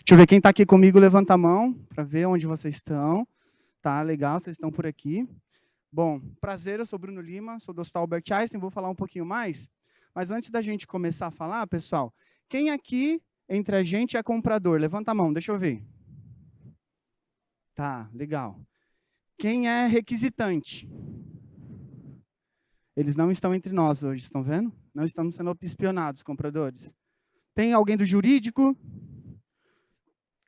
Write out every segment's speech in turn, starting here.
Deixa eu ver quem está aqui comigo, levanta a mão, para ver onde vocês estão. Tá, legal, vocês estão por aqui. Bom, prazer, eu sou Bruno Lima, sou do Hospital Albert Einstein, vou falar um pouquinho mais. Mas antes da gente começar a falar, pessoal, quem aqui entre a gente é comprador? Levanta a mão, deixa eu ver. Tá, legal. Quem é requisitante? Eles não estão entre nós hoje, estão vendo? Não estamos sendo espionados, compradores. Tem alguém do jurídico?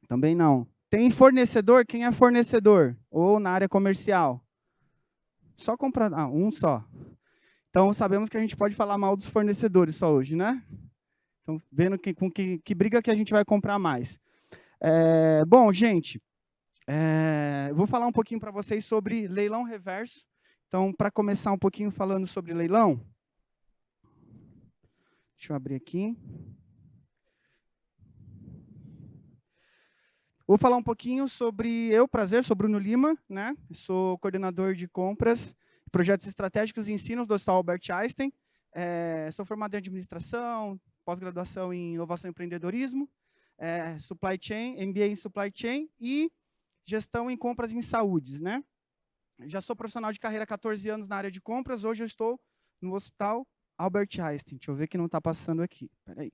Também não. Tem fornecedor? Quem é fornecedor? Ou na área comercial? Só comprar. Ah, um só. Então, sabemos que a gente pode falar mal dos fornecedores só hoje, né? Então, vendo com que briga que a gente vai comprar mais. Bom, gente, vou falar um pouquinho para vocês sobre leilão reverso. Então, para começar um pouquinho falando sobre leilão, deixa eu abrir aqui. Vou falar um pouquinho sobre sou Bruno Lima, né? Sou coordenador de compras, projetos estratégicos e ensinos do Hospital Albert Einstein. Sou formado em administração, pós-graduação em inovação e empreendedorismo, supply chain, MBA em supply chain e gestão em compras em saúde, né? Já sou profissional de carreira há 14 anos na área de compras, hoje eu estou no Hospital Albert Einstein. Deixa eu ver que não está passando aqui, peraí.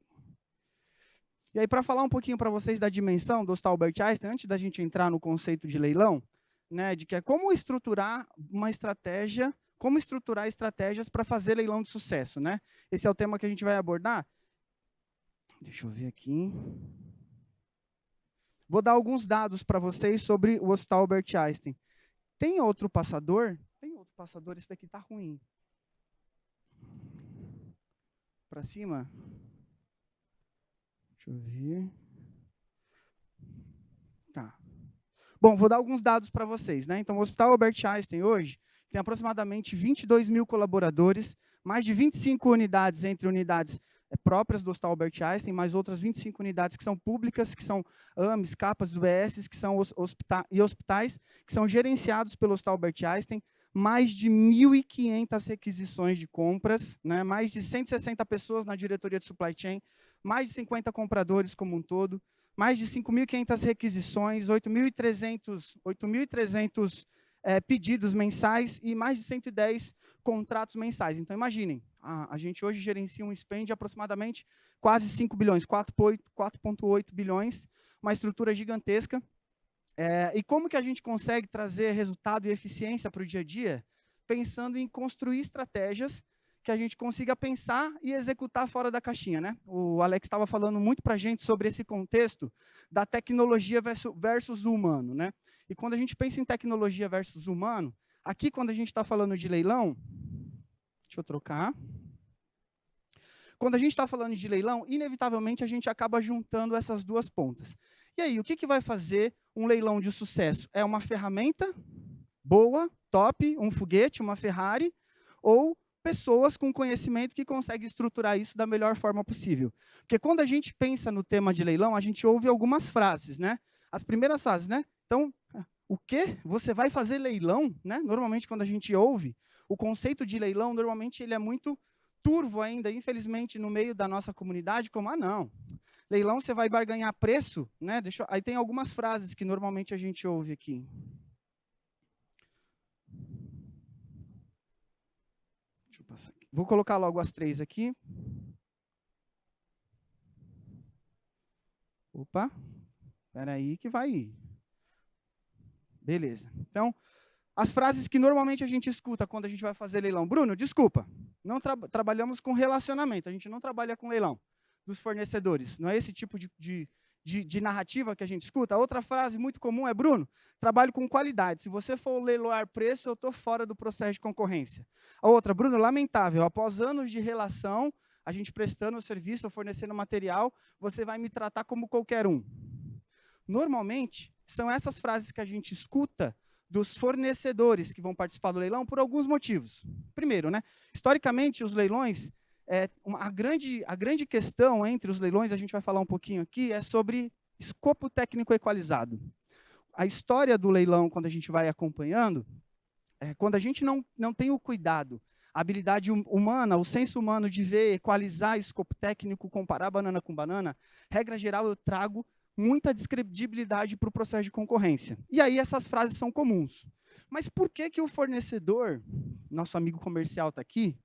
E aí, para falar um pouquinho para vocês da dimensão do Hospital Albert Einstein, antes da gente entrar no conceito de leilão, né, de que é como estruturar uma estratégia, como estruturar estratégias para fazer leilão de sucesso, né? Esse é o tema que a gente vai abordar. Deixa eu ver aqui. Vou dar alguns dados para vocês sobre o Hospital Albert Einstein. Tem outro passador? Tem outro passador, esse daqui está ruim. Para cima? Deixa eu ver. Tá. Bom, vou dar alguns dados para vocês, né? Então, o Hospital Albert Einstein hoje tem aproximadamente 22 mil colaboradores, mais de 25 unidades entre unidades próprias do Hospital Albert Einstein, mais outras 25 unidades que são públicas, que são AMES, CAPAs, UBS, que são hospitais, que são gerenciados pelo Hospital Albert Einstein, mais de 1.500 requisições de compras, né? Mais de 160 pessoas na diretoria de supply chain, mais de 50 compradores como um todo, mais de 5.500 requisições, 8.300 pedidos mensais e mais de 110 contratos mensais. Então, imaginem, a gente hoje gerencia um spend de aproximadamente quase 5 bilhões, 4,8 bilhões, uma estrutura gigantesca. E como que a gente consegue trazer resultado e eficiência para o dia a dia? Pensando em construir estratégias que a gente consiga pensar e executar fora da caixinha, né? O Alex estava falando muito para a gente sobre esse contexto da tecnologia versus o humano, né? E quando a gente pensa em tecnologia versus humano, aqui quando a gente está falando de leilão, deixa eu trocar. Quando a gente está falando de leilão, inevitavelmente a gente acaba juntando essas duas pontas. E aí, o que vai fazer um leilão de sucesso? É uma ferramenta boa, top, um foguete, uma Ferrari, ou pessoas com conhecimento que conseguem estruturar isso da melhor forma possível. Porque quando a gente pensa no tema de leilão, a gente ouve algumas frases, né? As primeiras frases, né? Então, o quê? Você vai fazer leilão? Né? Normalmente, quando a gente ouve, o conceito de leilão, normalmente, ele é muito turvo ainda, infelizmente, no meio da nossa comunidade, como, não, leilão você vai barganhar preço, né? Aí tem algumas frases que normalmente a gente ouve aqui. Deixa eu passar aqui. Vou colocar logo as 3 aqui. Opa, espera aí que vai ir. Beleza. Então, as frases que normalmente a gente escuta quando a gente vai fazer leilão. Bruno, desculpa, não trabalhamos com relacionamento, a gente não trabalha com leilão dos fornecedores. Não é esse tipo de narrativa que a gente escuta. A outra frase muito comum é, Bruno, trabalho com qualidade. Se você for leiloar preço, eu estou fora do processo de concorrência. A outra, Bruno, lamentável, após anos de relação, a gente prestando o serviço ou fornecendo material, você vai me tratar como qualquer um. Normalmente, são essas frases que a gente escuta dos fornecedores que vão participar do leilão por alguns motivos. Primeiro, né, historicamente, os leilões, a grande questão entre os leilões, a gente vai falar um pouquinho aqui, é sobre escopo técnico equalizado. A história do leilão, quando a gente vai acompanhando, quando a gente não tem o cuidado, a habilidade humana, o senso humano de ver, equalizar escopo técnico, comparar banana com banana, regra geral, eu trago muita descredibilidade para o processo de concorrência. E aí essas frases são comuns. Mas por que que o fornecedor, nosso amigo comercial está aqui,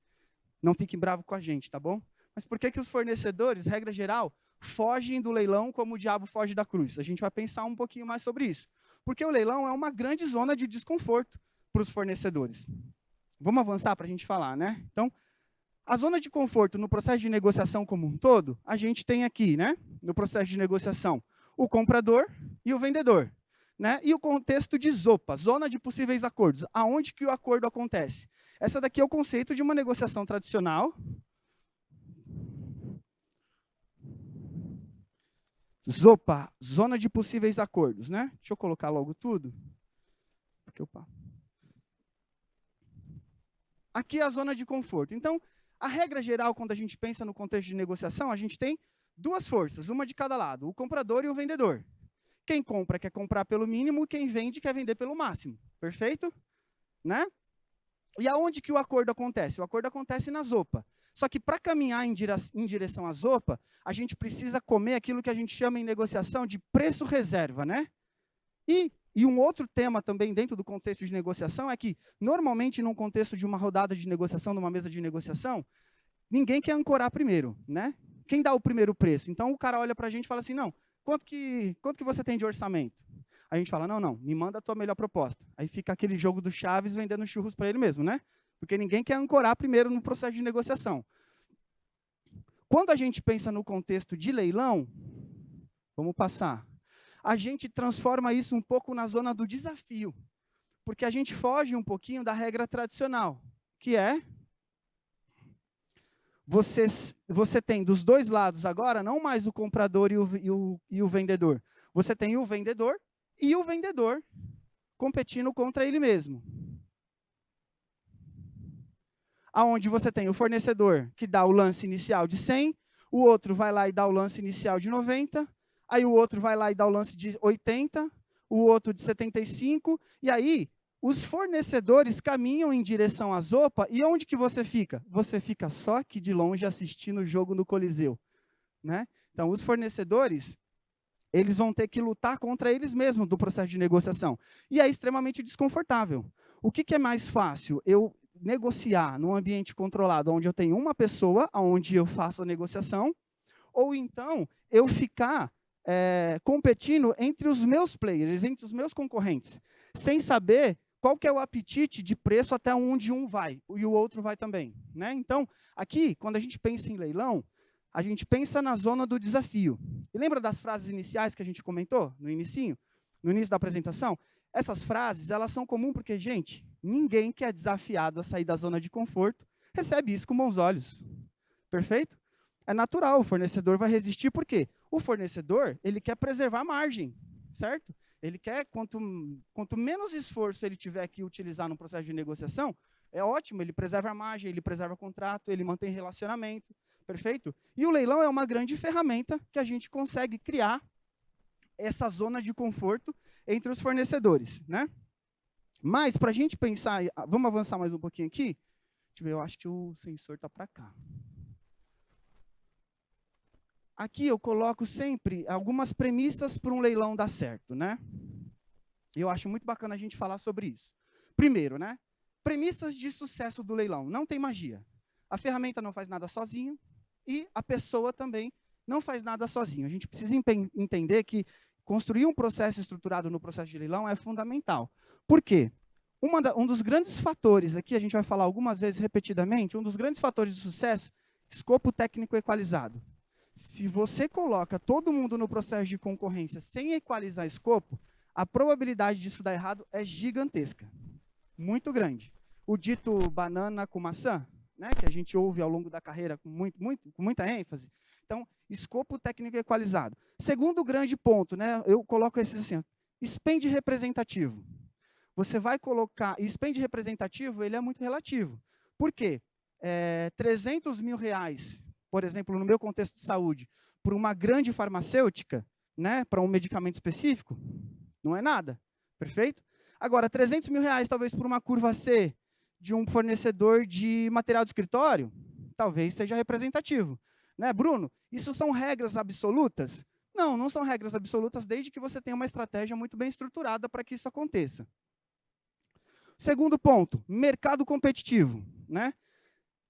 não fique bravo com a gente, tá bom? Mas por que que os fornecedores, regra geral, fogem do leilão como o diabo foge da cruz? A gente vai pensar um pouquinho mais sobre isso. Porque o leilão é uma grande zona de desconforto para os fornecedores. Vamos avançar para a gente falar, né? Então, a zona de conforto no processo de negociação como um todo, a gente tem aqui, né? No processo de negociação, o comprador e o vendedor. Né? E o contexto de ZOPA, zona de possíveis acordos. Aonde que o acordo acontece? Essa daqui é o conceito de uma negociação tradicional. ZOPA, zona de possíveis acordos, né? Deixa eu colocar logo tudo. Aqui é a zona de conforto. Então, a regra geral, quando a gente pensa no contexto de negociação, a gente tem duas forças, uma de cada lado, o comprador e o vendedor. Quem compra quer comprar pelo mínimo, quem vende quer vender pelo máximo. Perfeito? Né? E aonde que o acordo acontece? O acordo acontece na ZOPA. Só que para caminhar em direção à ZOPA, a gente precisa comer aquilo que a gente chama em negociação de preço reserva, né? E um outro tema também dentro do contexto de negociação é que, normalmente, num contexto de uma rodada de negociação, numa mesa de negociação, ninguém quer ancorar primeiro, né? Quem dá o primeiro preço? Então, o cara olha para a gente e fala assim, não, quanto que você tem de orçamento? A gente fala, não, me manda a tua melhor proposta. Aí fica aquele jogo do Chaves vendendo churros para ele mesmo, né? Porque ninguém quer ancorar primeiro no processo de negociação. Quando a gente pensa no contexto de leilão, vamos passar, a gente transforma isso um pouco na zona do desafio, porque a gente foge um pouquinho da regra tradicional, que é você tem dos dois lados agora, não mais o comprador e o vendedor. Você tem o vendedor e o vendedor competindo contra ele mesmo. Aonde você tem o fornecedor que dá o lance inicial de 100, o outro vai lá e dá o lance inicial de 90, aí o outro vai lá e dá o lance de 80, o outro de 75, e aí os fornecedores caminham em direção à ZOPA, e onde que você fica? Você fica só aqui de longe assistindo o jogo no Coliseu. Né? Então, os fornecedores, eles vão ter que lutar contra eles mesmos do processo de negociação. E é extremamente desconfortável. O que é mais fácil? Eu negociar num ambiente controlado, onde eu tenho uma pessoa, onde eu faço a negociação, ou então eu ficar competindo entre os meus players, entre os meus concorrentes, sem saber qual que é o apetite de preço até onde um vai, e o outro vai também. Né? Então, aqui, quando a gente pensa em leilão, a gente pensa na zona do desafio. E lembra das frases iniciais que a gente comentou no início da apresentação? Essas frases, elas são comuns porque, gente, ninguém que é desafiado a sair da zona de conforto recebe isso com bons olhos. Perfeito? É natural, o fornecedor vai resistir, por quê? O fornecedor, ele quer preservar a margem, certo? Ele quer, quanto menos esforço ele tiver que utilizar no processo de negociação, é ótimo, ele preserva a margem, ele preserva o contrato, ele mantém relacionamento, perfeito? E o leilão é uma grande ferramenta que a gente consegue criar essa zona de conforto entre os fornecedores, né? Mas, para a gente pensar, vamos avançar mais um pouquinho aqui? Deixa eu ver, eu acho que o sensor está para cá. Aqui eu coloco sempre algumas premissas para um leilão dar certo, né? Eu acho muito bacana a gente falar sobre isso. Primeiro, né? Premissas de sucesso do leilão. Não tem magia. A ferramenta não faz nada sozinho e a pessoa também não faz nada sozinho. A gente precisa entender que construir um processo estruturado no processo de leilão é fundamental. Por quê? Um dos grandes fatores, aqui a gente vai falar algumas vezes repetidamente, um dos grandes fatores de sucesso, escopo técnico equalizado. Se você coloca todo mundo no processo de concorrência sem equalizar escopo, a probabilidade disso dar errado é gigantesca. Muito grande. O dito banana com maçã, né, que a gente ouve ao longo da carreira com muita ênfase. Então, escopo técnico equalizado. Segundo grande ponto, né, eu coloco esses assim, spend representativo. Você vai colocar, spend representativo, ele é muito relativo. Por quê? 300 mil reais, por exemplo, no meu contexto de saúde, por uma grande farmacêutica, né, para um medicamento específico, não é nada, perfeito? Agora, 300 mil reais, talvez por uma curva C de um fornecedor de material de escritório, talvez seja representativo. Né, Bruno, isso são regras absolutas? Não, não são regras absolutas, desde que você tenha uma estratégia muito bem estruturada para que isso aconteça. Segundo ponto, mercado competitivo, né?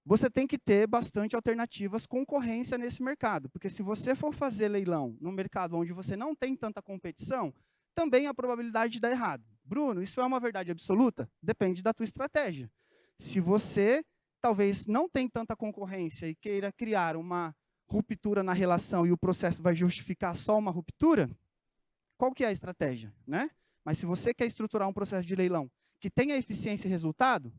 Você tem que ter bastante alternativas, concorrência nesse mercado, porque se você for fazer leilão num mercado onde você não tem tanta competição, também a probabilidade de dar errado. Bruno, isso é uma verdade absoluta? Depende da tua estratégia. Se você talvez não tem tanta concorrência e queira criar uma ruptura na relação e o processo vai justificar só uma ruptura, qual que é a estratégia, né? Mas se você quer estruturar um processo de leilão que tenha eficiência e resultado,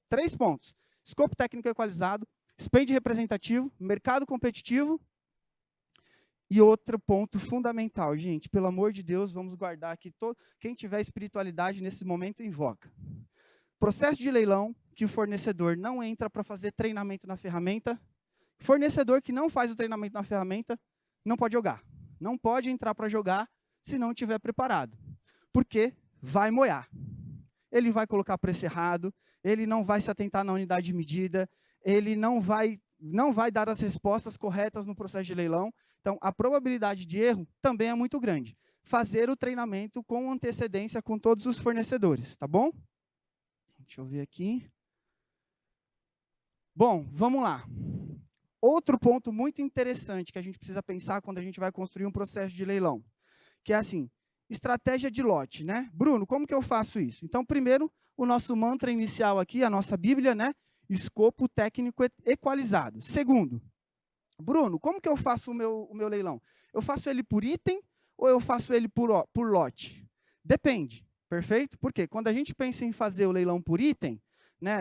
três pontos. Escopo técnico equalizado, spend representativo, mercado competitivo. E outro ponto fundamental, gente, pelo amor de Deus, vamos guardar aqui, quem tiver espiritualidade nesse momento, invoca. Processo de leilão que o fornecedor não entra para fazer treinamento na ferramenta. Fornecedor que não faz o treinamento na ferramenta, não pode jogar. Não pode entrar para jogar se não estiver preparado. Porque vai moiar. Ele vai colocar preço errado, ele não vai se atentar na unidade de medida, ele não vai dar as respostas corretas no processo de leilão. Então, a probabilidade de erro também é muito grande. Fazer o treinamento com antecedência com todos os fornecedores, tá bom? Deixa eu ver aqui. Bom, vamos lá. Outro ponto muito interessante que a gente precisa pensar quando a gente vai construir um processo de leilão, que é assim, estratégia de lote, né? Bruno, como que eu faço isso? Então, primeiro, o nosso mantra inicial aqui, a nossa Bíblia, né? Escopo técnico equalizado. Segundo, Bruno, como que eu faço o meu leilão? Eu faço ele por item ou eu faço ele por lote? Depende, perfeito? Porque quando a gente pensa em fazer o leilão por item, né,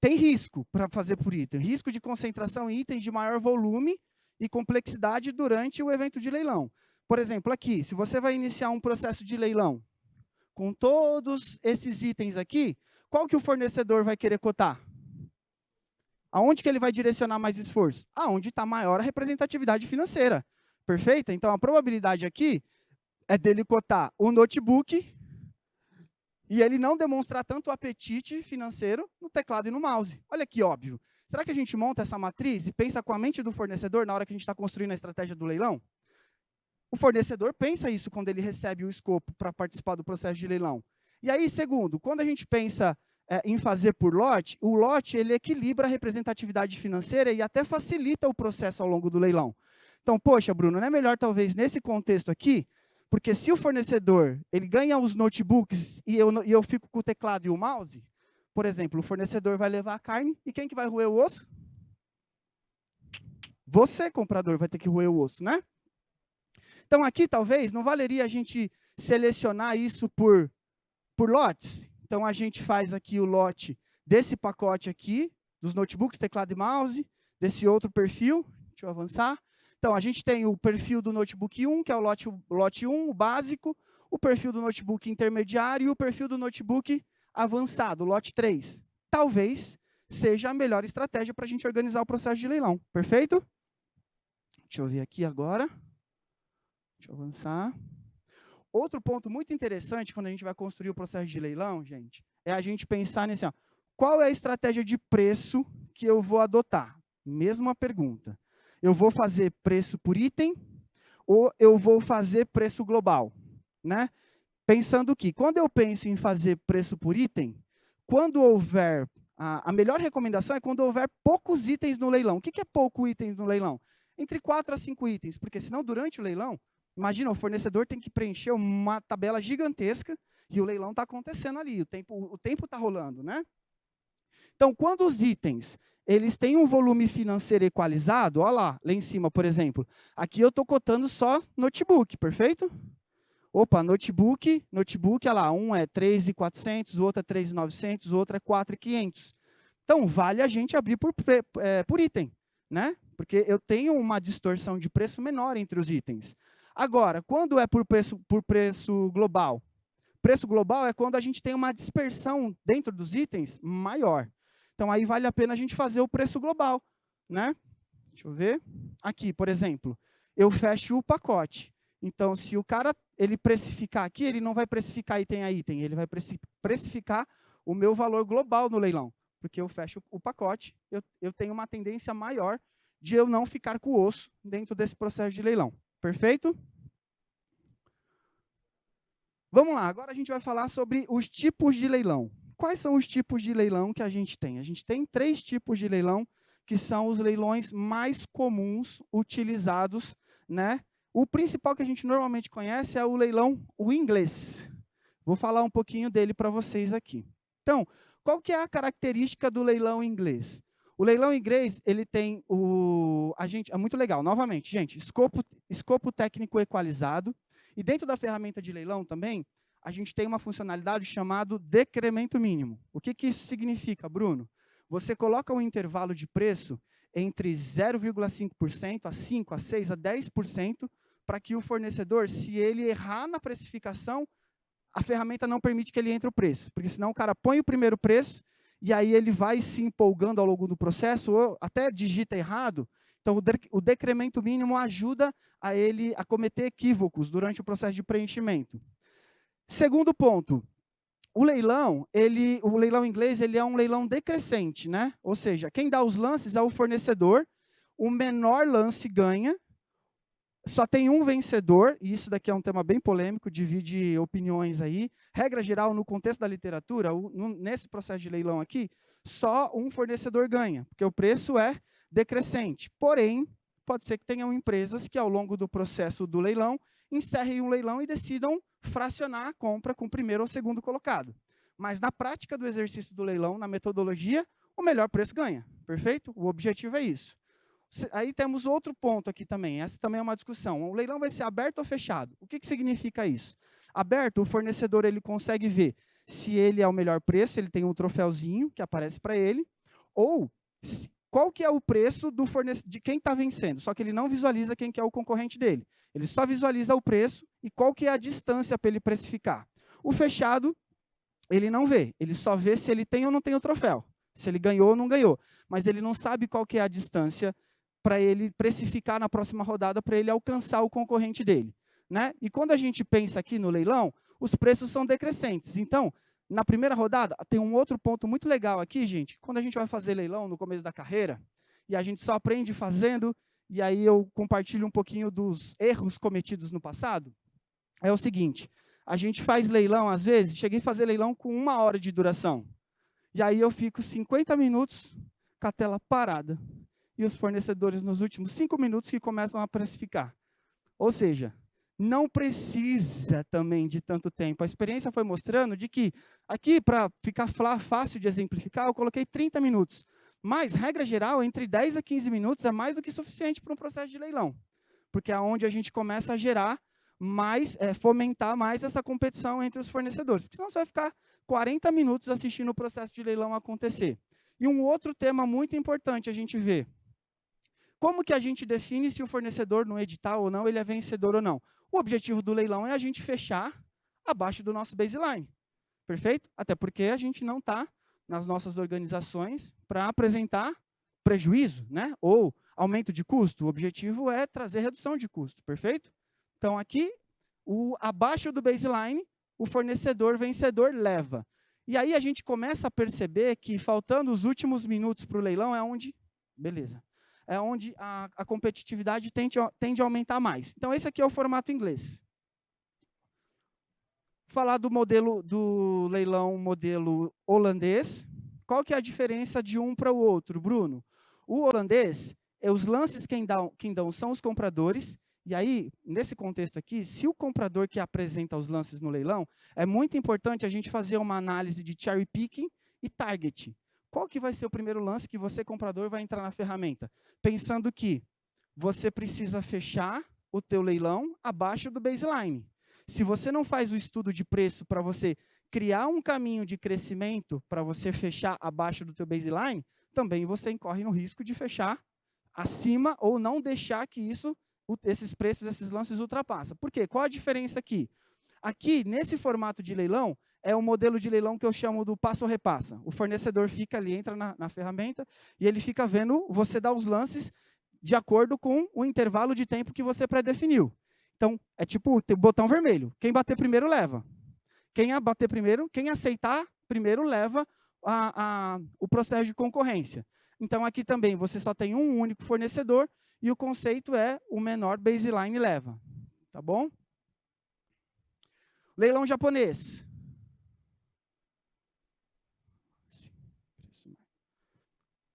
tem risco para fazer por item. Risco de concentração em itens de maior volume e complexidade durante o evento de leilão. Por exemplo, aqui, se você vai iniciar um processo de leilão com todos esses itens aqui, qual que o fornecedor vai querer cotar? Aonde que ele vai direcionar mais esforço? Aonde está maior a representatividade financeira. Perfeito? Então, a probabilidade aqui é dele cotar o notebook e ele não demonstrar tanto apetite financeiro no teclado e no mouse. Olha que óbvio. Será que a gente monta essa matriz e pensa com a mente do fornecedor na hora que a gente está construindo a estratégia do leilão? O fornecedor pensa isso quando ele recebe o escopo para participar do processo de leilão. E aí, segundo, quando a gente pensa em fazer por lote, o lote ele equilibra a representatividade financeira e até facilita o processo ao longo do leilão. Então, poxa, Bruno, não é melhor talvez nesse contexto aqui, porque se o fornecedor ele ganha os notebooks e eu fico com o teclado e o mouse, por exemplo, o fornecedor vai levar a carne e quem que vai roer o osso? Você, comprador, vai ter que roer o osso, né? Então, aqui, talvez, não valeria a gente selecionar isso por lotes. Então, a gente faz aqui o lote desse pacote aqui, dos notebooks, teclado e mouse, desse outro perfil. Deixa eu avançar. Então, a gente tem o perfil do notebook 1, que é o lote 1, o básico, o perfil do notebook intermediário e o perfil do notebook avançado, o lote 3. Talvez seja a melhor estratégia para a gente organizar o processo de leilão. Perfeito? Deixa eu ver aqui agora. Deixa eu avançar. Outro ponto muito interessante quando a gente vai construir o processo de leilão, gente, é a gente pensar nesse, ó, qual é a estratégia de preço que eu vou adotar? Mesma pergunta. Eu vou fazer preço por item ou eu vou fazer preço global? Né? Pensando que, quando eu penso em fazer preço por item, quando houver, a melhor recomendação é quando houver poucos itens no leilão. O que é pouco itens no leilão? Entre 4 a 5 itens, porque senão durante o leilão, imagina, o fornecedor tem que preencher uma tabela gigantesca e o leilão está acontecendo ali, o tempo está rolando, né? Então, quando os itens eles têm um volume financeiro equalizado, olha lá em cima, por exemplo, aqui eu estou cotando só notebook, perfeito? Opa, notebook, olha lá, um é 3.400, o outro é 3.900, o outro é 4.500. Então, vale a gente abrir por item, né? Porque eu tenho uma distorção de preço menor entre os itens. Agora, quando é por preço global? Preço global é quando a gente tem uma dispersão dentro dos itens maior. Então, aí vale a pena a gente fazer o preço global, né? Deixa eu ver. Aqui, por exemplo, eu fecho o pacote. Então, se o cara ele precificar aqui, ele não vai precificar item a item, ele vai precificar o meu valor global no leilão. Porque eu fecho o pacote, eu tenho uma tendência maior de eu não ficar com o osso dentro desse processo de leilão. Perfeito? Vamos lá, agora a gente vai falar sobre os tipos de leilão. Quais são os tipos de leilão que a gente tem? A gente tem 3 tipos de leilão, que são os leilões mais comuns utilizados, né? O principal que a gente normalmente conhece é o leilão, o inglês. Vou falar um pouquinho dele para vocês aqui. Então, qual que é a característica do leilão inglês? O leilão inglês, ele tem é muito legal, novamente, gente, escopo técnico equalizado, e dentro da ferramenta de leilão também, a gente tem uma funcionalidade chamada decremento mínimo. O que isso significa, Bruno? Você coloca um intervalo de preço entre 0,5% a 5%, a 6%, a 10%, para que o fornecedor, se ele errar na precificação, a ferramenta não permite que ele entre o preço, porque senão o cara põe o primeiro preço, e aí ele vai se empolgando ao longo do processo, ou até digita errado. Então, o decremento mínimo ajuda a ele a cometer equívocos durante o processo de preenchimento. Segundo ponto, o leilão inglês, ele é um leilão decrescente, né? Ou seja, quem dá os lances é o fornecedor, o menor lance ganha, só tem um vencedor, e isso daqui é um tema bem polêmico, divide opiniões aí. Regra geral, no contexto da literatura, nesse processo de leilão aqui, só um fornecedor ganha, porque o preço é decrescente. Porém, pode ser que tenham empresas que, ao longo do processo do leilão, encerrem um leilão e decidam fracionar a compra com o primeiro ou segundo colocado. Mas, na prática do exercício do leilão, na metodologia, o melhor preço ganha, perfeito? O objetivo é isso. Aí temos outro ponto aqui também, essa também é uma discussão. O leilão vai ser aberto ou fechado? O que significa isso? Aberto, o fornecedor ele consegue ver se ele é o melhor preço, ele tem um troféuzinho que aparece para ele, ou qual que é o preço de quem está vencendo, só que ele não visualiza quem que é o concorrente dele. Ele só visualiza o preço e qual que é a distância para ele precificar. O fechado, ele não vê, ele só vê se ele tem ou não tem o troféu, se ele ganhou ou não ganhou, mas ele não sabe qual que é a distância para ele precificar na próxima rodada, para ele alcançar o concorrente dele, né? E quando a gente pensa aqui no leilão, os preços são decrescentes. Então, na primeira rodada, tem um outro ponto muito legal aqui, gente. Quando a gente vai fazer leilão no começo da carreira, e a gente só aprende fazendo, e aí eu compartilho um pouquinho dos erros cometidos no passado, é o seguinte, a gente faz leilão, às vezes, cheguei a fazer leilão com 1 hora de duração, e aí eu fico 50 minutos com a tela parada, e os fornecedores nos últimos 5 minutos que começam a precificar. Ou seja, não precisa também de tanto tempo. A experiência foi mostrando de que, aqui, para ficar fácil de exemplificar, eu coloquei 30 minutos. Mas, regra geral, entre 10 a 15 minutos é mais do que suficiente para um processo de leilão. Porque é onde a gente começa a gerar mais, fomentar mais essa competição entre os fornecedores. Porque senão você vai ficar 40 minutos assistindo o processo de leilão acontecer. E um outro tema muito importante a gente vê. Como que a gente define se o fornecedor no edital ou não, ele é vencedor ou não? O objetivo do leilão é a gente fechar abaixo do nosso baseline. Perfeito? Até porque a gente não está nas nossas organizações para apresentar prejuízo, né? Ou aumento de custo. O objetivo é trazer redução de custo. Perfeito? Então, aqui, abaixo do baseline, o fornecedor vencedor leva. E aí a gente começa a perceber que, faltando os últimos minutos para o leilão, é onde... Beleza. É onde a competitividade tende a aumentar mais. Então, esse aqui é o formato inglês. Falar do modelo do leilão modelo holandês. Qual que é a diferença de um para o outro, Bruno? O holandês, os lances quem dão são os compradores. E aí, nesse contexto aqui, se o comprador que apresenta os lances no leilão, é muito importante a gente fazer uma análise de cherry picking e target. Qual que vai ser o primeiro lance que você, comprador, vai entrar na ferramenta? Pensando que você precisa fechar o teu leilão abaixo do baseline. Se você não faz o estudo de preço para você criar um caminho de crescimento para você fechar abaixo do teu baseline, também você incorre no risco de fechar acima ou não deixar que esses preços, esses lances ultrapassem. Por quê? Qual a diferença aqui? Aqui, nesse formato de leilão, é o modelo de leilão que eu chamo do passo ou repassa. O fornecedor fica ali, entra na ferramenta, e ele fica vendo você dar os lances de acordo com o intervalo de tempo que você pré-definiu. Então, é tipo o botão vermelho. Quem bater primeiro, leva. Quem bater primeiro, quem aceitar primeiro, leva o processo de concorrência. Então, aqui também, você só tem um único fornecedor, e o conceito é o menor baseline leva. Tá bom? Leilão japonês.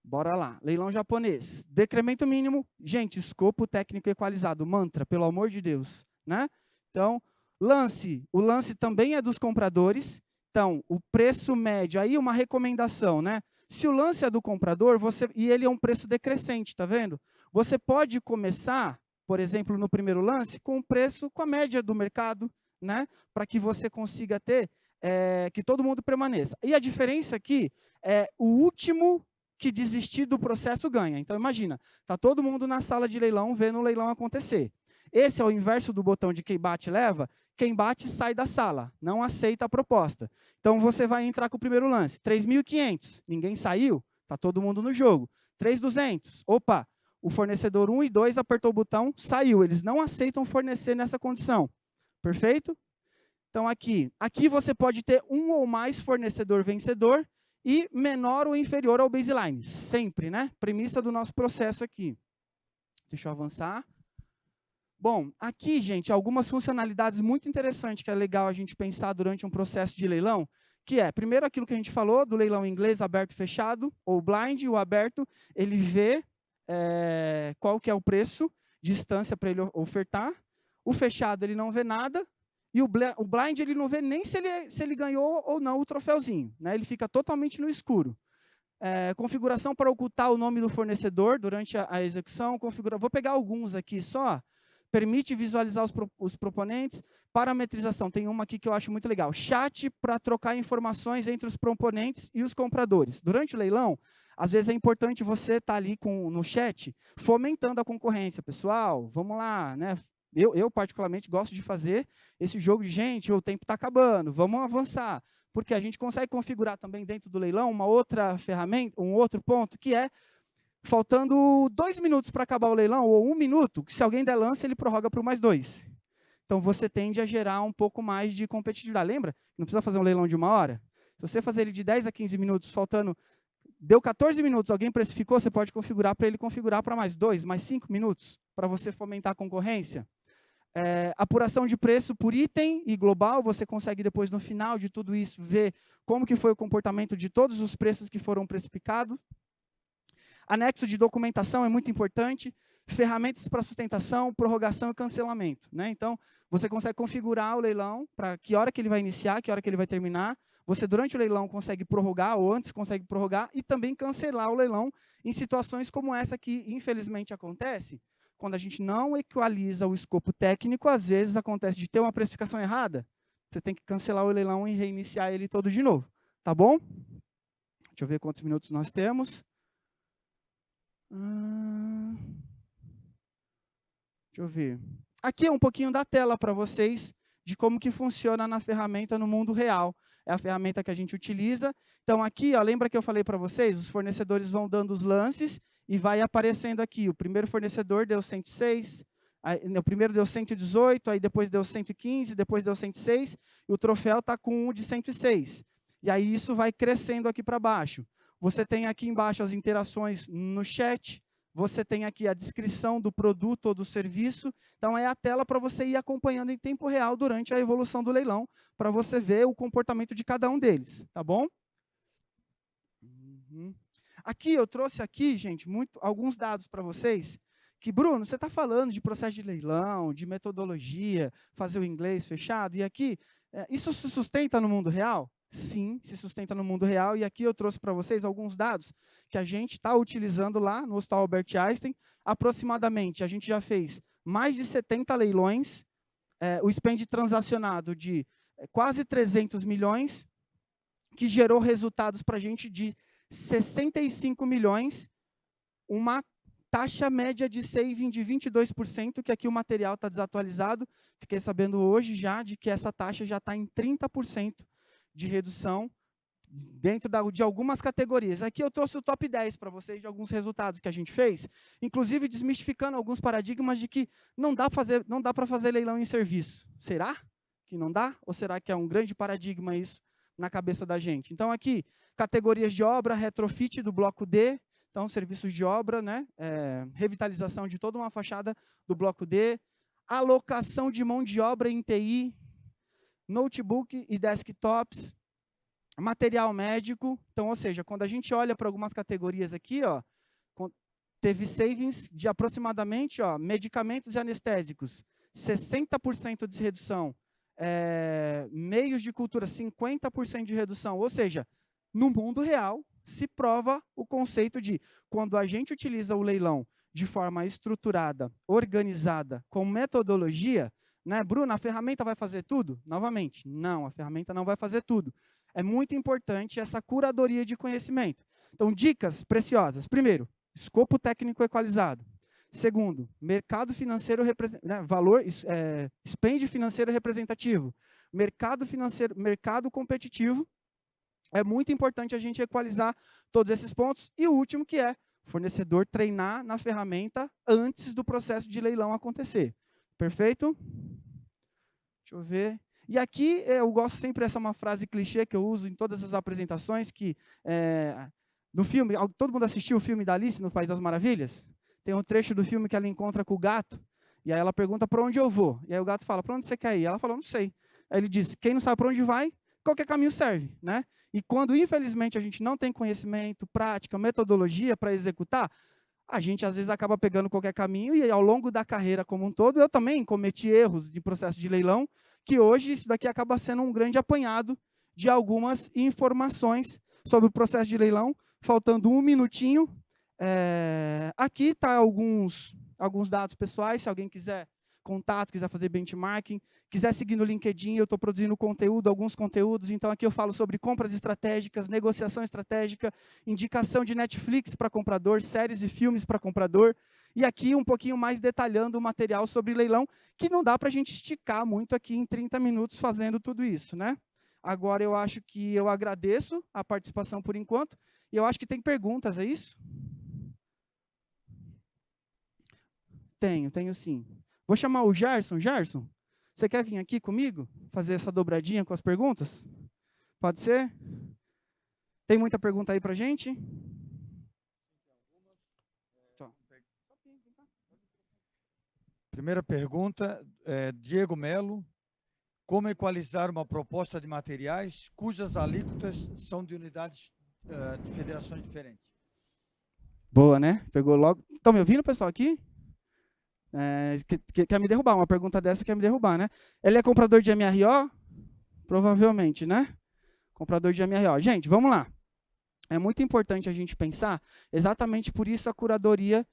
Bora lá. Leilão japonês. Decremento mínimo. Gente, escopo técnico equalizado. Mantra, pelo amor de Deus. Né? Então, lance. O lance também é dos compradores. Então, o preço médio. Aí, uma recomendação, né? Se o lance é do comprador, e ele é um preço decrescente, tá vendo? Você pode começar, por exemplo, no primeiro lance, com o preço, com a média do mercado, né? Para que você consiga ter, que todo mundo permaneça. E a diferença aqui é o último que desistir do processo ganha. Então, imagina, está todo mundo na sala de leilão vendo o leilão acontecer. Esse é o inverso do botão de quem bate leva. Quem bate sai da sala, não aceita a proposta. Então, você vai entrar com o primeiro lance. 3.500, ninguém saiu, está todo mundo no jogo. 3.200, opa, o fornecedor 1 e 2 apertou o botão, saiu. Eles não aceitam fornecer nessa condição. Perfeito? Então, aqui você pode ter um ou mais fornecedor vencedor e menor ou inferior ao baseline. Sempre, né? Premissa do nosso processo aqui. Deixa eu avançar. Bom, aqui, gente, algumas funcionalidades muito interessantes que é legal a gente pensar durante um processo de leilão, que é, primeiro, aquilo que a gente falou do leilão em inglês, aberto e fechado, ou blind. O aberto, ele vê qual que é o preço, distância para ele ofertar. O fechado, ele não vê nada. E o blind, ele não vê nem se ele ganhou ou não o troféuzinho. Né? Ele fica totalmente no escuro. Configuração para ocultar o nome do fornecedor durante a execução. Vou pegar alguns aqui só. Permite visualizar os proponentes. Parametrização, tem uma aqui que eu acho muito legal. Chat para trocar informações entre os proponentes e os compradores. Durante o leilão, às vezes é importante você estar ali no chat, fomentando a concorrência. Pessoal, vamos lá, né? Eu, particularmente, gosto de fazer esse jogo de, gente, o tempo está acabando, vamos avançar. Porque a gente consegue configurar também dentro do leilão uma outra ferramenta, um outro ponto, que é, faltando 2 minutos para acabar o leilão, ou 1 minuto, que se alguém der lance, ele prorroga por mais 2. Então, você tende a gerar um pouco mais de competitividade. Lembra? Não precisa fazer um leilão de 1 hora. Se você fazer ele de 10 a 15 minutos, faltando... Deu 14 minutos, alguém precificou, você pode configurar para ele configurar para mais 2, mais 5 minutos, para você fomentar a concorrência. Apuração de preço por item e global, você consegue depois, no final de tudo isso, ver como que foi o comportamento de todos os preços que foram precificados. Anexo de documentação é muito importante. Ferramentas para sustentação, prorrogação e cancelamento. Né? Então, você consegue configurar o leilão para que hora que ele vai iniciar, que hora que ele vai terminar. Você, durante o leilão, consegue prorrogar, ou antes consegue prorrogar, e também cancelar o leilão em situações como essa que, infelizmente, acontece. Quando a gente não equaliza o escopo técnico, às vezes acontece de ter uma precificação errada, você tem que cancelar o leilão e reiniciar ele todo de novo. Tá bom? Deixa eu ver quantos minutos nós temos. Deixa eu ver. Aqui é um pouquinho da tela para vocês, de como que funciona na ferramenta no mundo real. É a ferramenta que a gente utiliza. Então, aqui, ó, lembra que eu falei para vocês? Os fornecedores vão dando os lances e vai aparecendo aqui. O primeiro fornecedor deu 106, o primeiro deu 118, aí depois deu 115, depois deu 106, e o troféu está com um de 106. E aí isso vai crescendo aqui para baixo. Você tem aqui embaixo as interações no chat, você tem aqui a descrição do produto ou do serviço. Então, é a tela para você ir acompanhando em tempo real durante a evolução do leilão, para você ver o comportamento de cada um deles, tá bom? Aqui, eu trouxe aqui, gente, alguns dados para vocês, que, Bruno, você está falando de processo de leilão, de metodologia, fazer o inglês fechado, e aqui, isso se sustenta no mundo real? Sim, se sustenta no mundo real, e aqui eu trouxe para vocês alguns dados que a gente está utilizando lá no Hospital Albert Einstein. Aproximadamente, a gente já fez mais de 70 leilões, o spend transacionado de quase 300 milhões, que gerou resultados para a gente de 65 milhões, uma taxa média de saving de 22%, que aqui o material está desatualizado. Fiquei sabendo hoje já de que essa taxa já está em 30% de redução dentro de algumas categorias. Aqui eu trouxe o top 10 para vocês de alguns resultados que a gente fez, inclusive desmistificando alguns paradigmas de que não dá para fazer leilão em serviço. Será que não dá? Ou será que é um grande paradigma isso na cabeça da gente? Então, aqui, categorias de obra, retrofit do bloco D, Então, serviços de obra, né? Revitalização de toda uma fachada do bloco D, alocação de mão de obra em TI, notebook e desktops, material médico. Então, ou seja, quando a gente olha para algumas categorias aqui, ó, teve savings de aproximadamente, ó, medicamentos e anestésicos, 60% de redução, meios de cultura, 50% de redução. Ou seja, no mundo real, se prova o conceito de, quando a gente utiliza o leilão de forma estruturada, organizada, com metodologia, né, Bruno, a ferramenta vai fazer tudo? Novamente, não, a ferramenta não vai fazer tudo. É muito importante essa curadoria de conhecimento. Então, dicas preciosas. Primeiro, escopo técnico equalizado. Segundo, mercado financeiro, né, spend financeiro representativo. Mercado competitivo. É muito importante a gente equalizar todos esses pontos. E o último, que é fornecedor treinar na ferramenta antes do processo de leilão acontecer. Perfeito? Deixa eu ver. E aqui, eu gosto sempre, essa é uma frase clichê que eu uso em todas as apresentações, que no filme, todo mundo assistiu o filme da Alice no País das Maravilhas? Tem um trecho do filme que ela encontra com o gato, e aí ela pergunta para onde eu vou. E aí o gato fala, para onde você quer ir? Ela fala, não sei. Aí ele diz, quem não sabe para onde vai, qualquer caminho serve, né? E quando, infelizmente, a gente não tem conhecimento, prática, metodologia para executar, a gente, às vezes, acaba pegando qualquer caminho, e ao longo da carreira como um todo, eu também cometi erros de processo de leilão, que hoje isso daqui acaba sendo um grande apanhado de algumas informações sobre o processo de leilão. Faltando um minutinho, aqui está alguns dados pessoais, se alguém quiser contato, quiser fazer benchmarking, quiser seguir no LinkedIn, eu estou produzindo conteúdo, alguns conteúdos, então aqui eu falo sobre compras estratégicas, negociação estratégica, indicação de Netflix para comprador, séries e filmes para comprador, e aqui um pouquinho mais detalhando o material sobre leilão, que não dá para a gente esticar muito aqui em 30 minutos fazendo tudo isso, né? Agora eu acho que eu agradeço a participação por enquanto, e eu acho que tem perguntas, é isso? Tenho sim. Vou chamar o Gerson. Gerson, você quer vir aqui comigo? Fazer essa dobradinha com as perguntas? Pode ser? Tem muita pergunta aí para a gente? Primeira pergunta, Diego Melo. Como equalizar uma proposta de materiais cujas alíquotas são de unidades de federações diferentes? Boa, né? Pegou logo. Estão me ouvindo, pessoal, aqui? Quer me derrubar, uma pergunta dessa quer me derrubar, né? Ele é comprador de MRO? Provavelmente, né? Comprador de MRO. Gente, vamos lá. É muito importante a gente pensar, exatamente por isso a curadoria,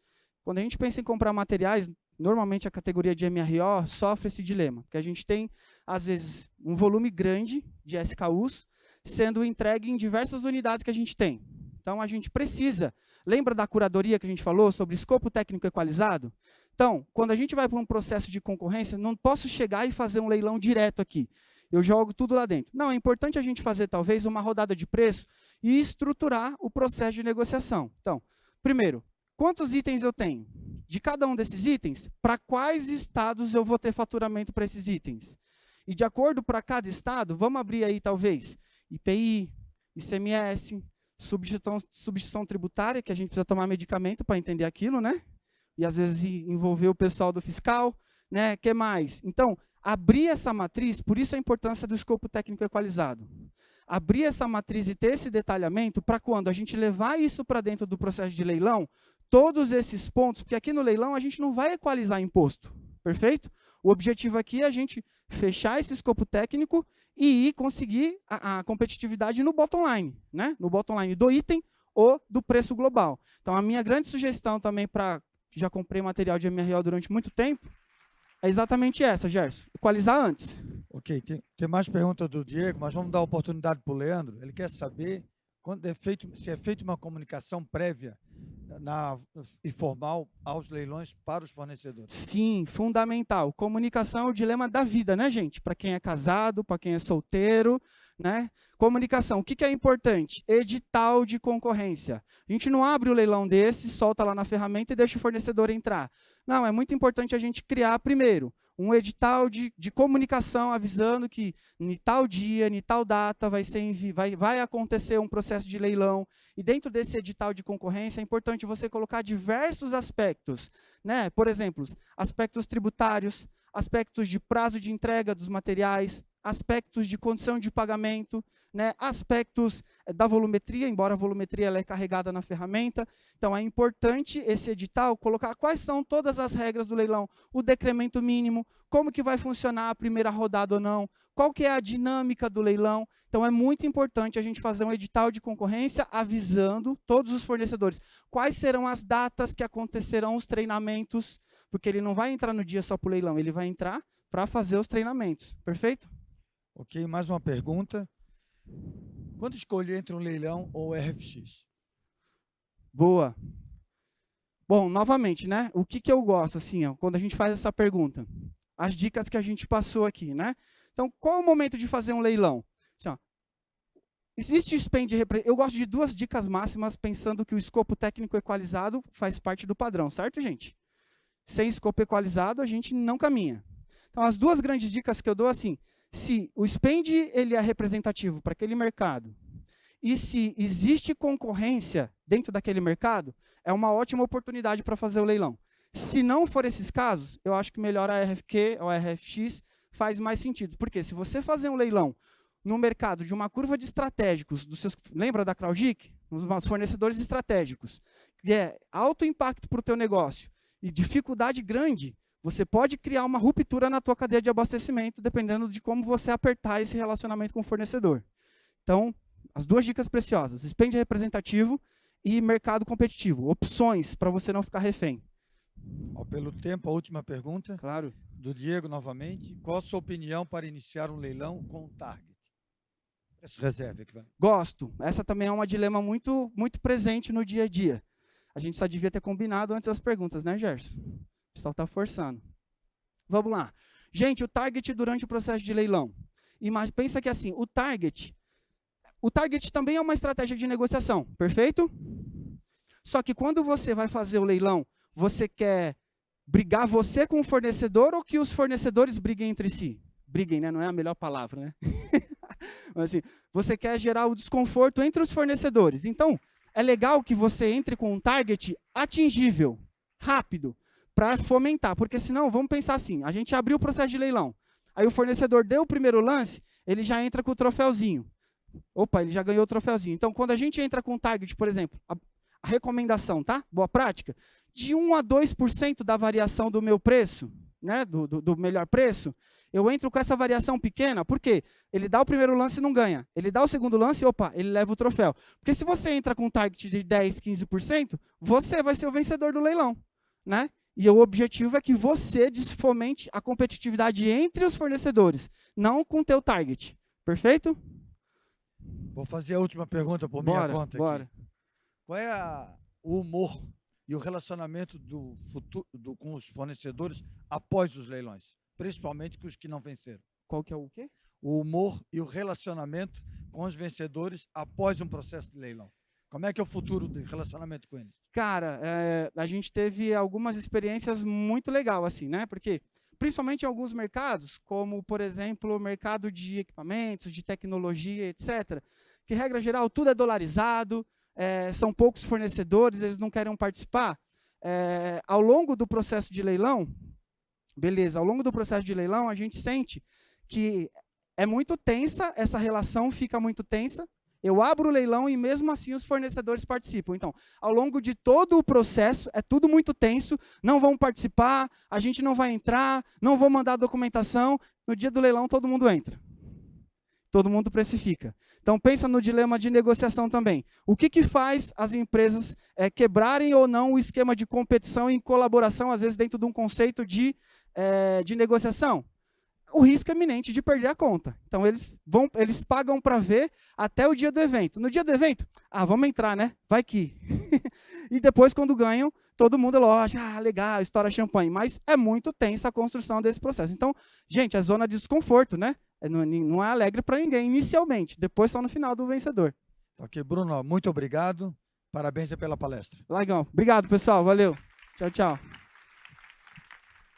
quando a gente pensa em comprar materiais, normalmente a categoria de MRO sofre esse dilema, porque a gente tem, às vezes, um volume grande de SKUs sendo entregue em diversas unidades que a gente tem. Então, a gente precisa, lembra da curadoria que a gente falou sobre escopo técnico equalizado? Então, quando a gente vai para um processo de concorrência, não posso chegar e fazer um leilão direto aqui. Eu jogo tudo lá dentro. Não, é importante a gente fazer, talvez, uma rodada de preço e estruturar o processo de negociação. Então, primeiro, quantos itens eu tenho? De cada um desses itens, para quais estados eu vou ter faturamento para esses itens? E de acordo para cada estado, vamos abrir aí, talvez, IPI, ICMS, substituição tributária, que a gente precisa tomar medicamento para entender aquilo, né? E às vezes envolver o pessoal do fiscal, né? Que mais? Então, abrir essa matriz, por isso a importância do escopo técnico equalizado. Abrir essa matriz e ter esse detalhamento para quando a gente levar isso para dentro do processo de leilão, todos esses pontos, porque aqui no leilão a gente não vai equalizar imposto, perfeito? O objetivo aqui é a gente fechar esse escopo técnico e conseguir a competitividade no bottom line, né? No bottom line do item ou do preço global. Então, a minha grande sugestão também para que já comprei material de MRO durante muito tempo, é exatamente essa, Gerson. Equalizar antes. Ok, tem mais pergunta do Diego, mas vamos dar oportunidade para o Leandro. Ele quer saber se é feita uma comunicação prévia e formal aos leilões para os fornecedores. Sim, fundamental. Comunicação é o dilema da vida, né, gente? Para quem é casado, para quem é solteiro, né? Comunicação, o que é importante? Edital de concorrência. A gente não abre o leilão desse, solta lá na ferramenta e deixa o fornecedor entrar. Não, é muito importante a gente criar, primeiro, um edital de comunicação avisando que em tal dia, em tal data, vai acontecer um processo de leilão. E dentro desse edital de concorrência, é importante você colocar diversos aspectos, né? Por exemplo, aspectos tributários, aspectos de prazo de entrega dos materiais, aspectos de condição de pagamento, né, aspectos da volumetria, embora a volumetria ela é carregada na ferramenta. Então, é importante esse edital colocar quais são todas as regras do leilão, o decremento mínimo, como que vai funcionar a primeira rodada ou não, qual que é a dinâmica do leilão. Então, é muito importante a gente fazer um edital de concorrência avisando todos os fornecedores quais serão as datas que acontecerão os treinamentos, porque ele não vai entrar no dia só para o leilão, ele vai entrar para fazer os treinamentos. Perfeito? Ok, mais uma pergunta. Quando escolher entre um leilão ou RFX? Boa. Bom, novamente, né? O que eu gosto, assim, ó, quando a gente faz essa pergunta? As dicas que a gente passou aqui, né? Então, qual é o momento de fazer um leilão? Assim, ó, existe spend... Eu gosto de 2 dicas máximas, pensando que o escopo técnico equalizado faz parte do padrão, certo, gente? Sem escopo equalizado, a gente não caminha. Então, as 2 grandes dicas que eu dou, assim, se o spend ele é representativo para aquele mercado e se existe concorrência dentro daquele mercado, é uma ótima oportunidade para fazer o leilão. Se não for esses casos, eu acho que melhor a RFQ ou a RFX faz mais sentido. Porque se você fazer um leilão no mercado de uma curva de estratégicos, lembra da CrowdGeek? Os fornecedores estratégicos, que é alto impacto para o teu negócio e dificuldade grande, você pode criar uma ruptura na tua cadeia de abastecimento, dependendo de como você apertar esse relacionamento com o fornecedor. Então, as 2 dicas preciosas, spend representativo e mercado competitivo. Opções para você não ficar refém. Pelo tempo, a última pergunta. Claro. Do Diego, novamente. Qual a sua opinião para iniciar um leilão com o target? Essa reserva aqui, vai. Gosto. Essa também é uma dilema muito presente no dia a dia. A gente só devia ter combinado antes das perguntas, né, Gerson? O pessoal está forçando. Vamos lá. Gente, o target durante o processo de leilão. Pensa que assim, o target também é uma estratégia de negociação, perfeito? Só que quando você vai fazer o leilão, você quer brigar você com o fornecedor ou que os fornecedores briguem entre si? Briguem, né? Não é a melhor palavra, né? Mas, assim, você quer gerar o desconforto entre os fornecedores. Então, é legal que você entre com um target atingível, rápido, para fomentar, porque senão, vamos pensar assim, a gente abriu o processo de leilão, aí o fornecedor deu o primeiro lance, ele já entra com o troféuzinho. Opa, ele já ganhou o troféuzinho. Então, quando a gente entra com um target, por exemplo, a recomendação, tá? Boa prática, de 1 a 2% da variação do meu preço, né, do melhor preço, eu entro com essa variação pequena, por quê? Ele dá o primeiro lance e não ganha. Ele dá o segundo lance e, opa, ele leva o troféu. Porque se você entra com um target de 10, 15%, você vai ser o vencedor do leilão, né? E o objetivo é que você fomente a competitividade entre os fornecedores, não com o teu target. Perfeito? Vou fazer a última pergunta por minha conta bora. aqui. Qual é o humor e o relacionamento com os fornecedores após os leilões, principalmente com os que não venceram? Qual que é o quê? O humor e o relacionamento com os vencedores após um processo de leilão. Como é que é o futuro do relacionamento com eles? Cara, a gente teve algumas experiências muito legais, assim, né? Porque, principalmente em alguns mercados, como, por exemplo, o mercado de equipamentos, de tecnologia, etc., que, regra geral, tudo é dolarizado, são poucos fornecedores, eles não querem participar. Ao longo do processo de leilão, beleza, ao longo do processo de leilão, a gente sente que é muito tensa, essa relação fica muito tensa. Eu abro o leilão e mesmo assim os fornecedores participam. Então, ao longo de todo o processo, é tudo muito tenso, não vão participar, a gente não vai entrar, não vou mandar documentação. No dia do leilão, todo mundo entra. Todo mundo precifica. Então, pensa no dilema de negociação também. O que faz as empresas quebrarem ou não o esquema de competição e colaboração, às vezes dentro de um conceito de negociação? O risco eminente de perder a conta. Então, eles pagam para ver até o dia do evento. No dia do evento, vamos entrar, né? Vai que. E depois, quando ganham, todo mundo elogia, legal, estoura champanhe. Mas é muito tensa a construção desse processo. Então, gente, é zona de desconforto, né? Não é alegre para ninguém inicialmente, depois só no final do vencedor. Ok, Bruno, muito obrigado. Parabéns pela palestra. Legal. Obrigado, pessoal. Valeu. Tchau, tchau.